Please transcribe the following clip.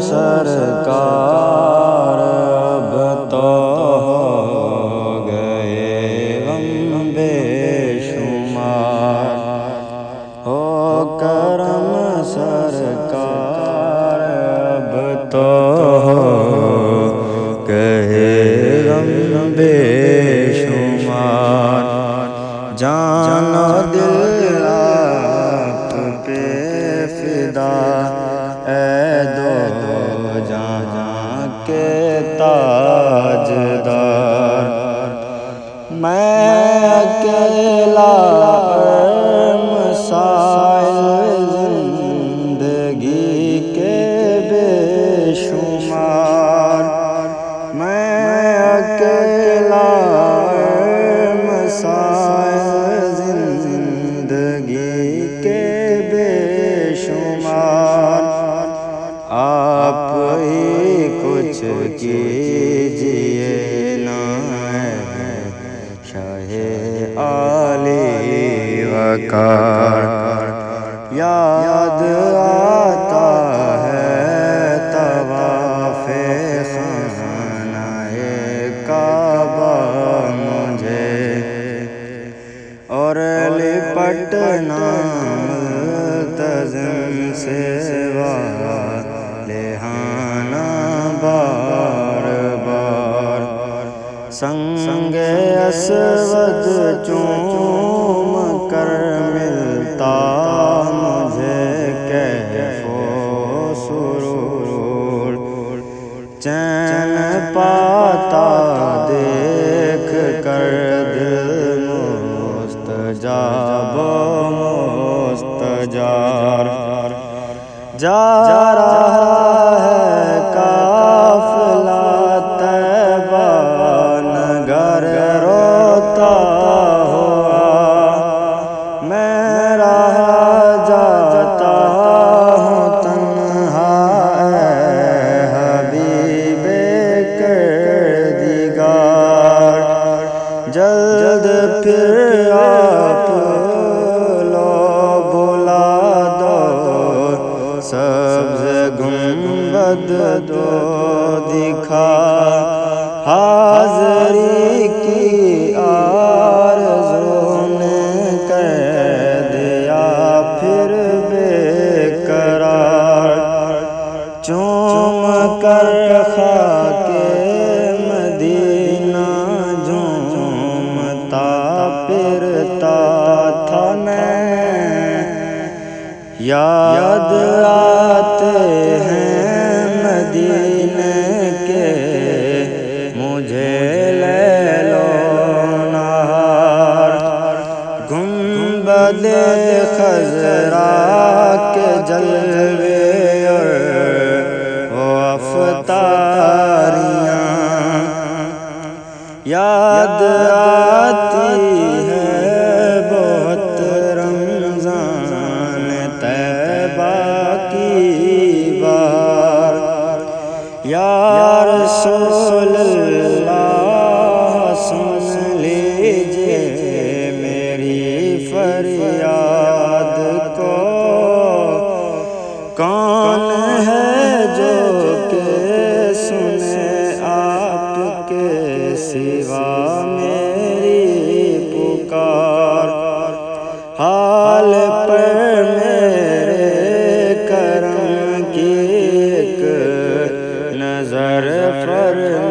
سرکار اب تو ہو گئے غم بے شمار، ہو کرم سرکار اب تو ہو گئے غم بے شمار، جان و دل آپ پہ فدا اے دو جہاں کے تاجدار، میں اکیلا مسائل زندگی کے بے شمار، میں اکیلا مسائل زندگی کے بے شمار، آپ ہی کچھ کیجئے نا شاہ عالی وقار، یاد آتا ہے طواف خانہ کعبہ مجھے، اور لپٹنا ملتزم سے والہانہ بار بار، سنگ اسود چوم کر ملتا مجھے کیف و سرور، چین پاتا دیکھ کر دل مستجاب و مستجار، جا رہا ہے قافلہ طیبہ نگر روتا ہوا، میں رہا جاتا ہوں تنہا اے حبیب کردگار، جلد پھر آپ لو بلا دو سبز گنبد دو دکھا، حاضری کی آرزو نے کر دیا پھر بے قرار، چوم کر خاک مدینہ جھومتا پھرتا تھا میں، یاد آتے ہیں مدینے کے مجھے لیل و نہار، گنبد خضرا کے جلوے اور وہ افطاریاں، یاد آتی ہے بہت رمضان طیبہ کی بار، یا رسول اللہ سن لیجئے میری فریاد کو، کون ہے جو کہ سنے آپ کے سوا میری پکار، حال پر میرے کرم کی ایک نظر فرما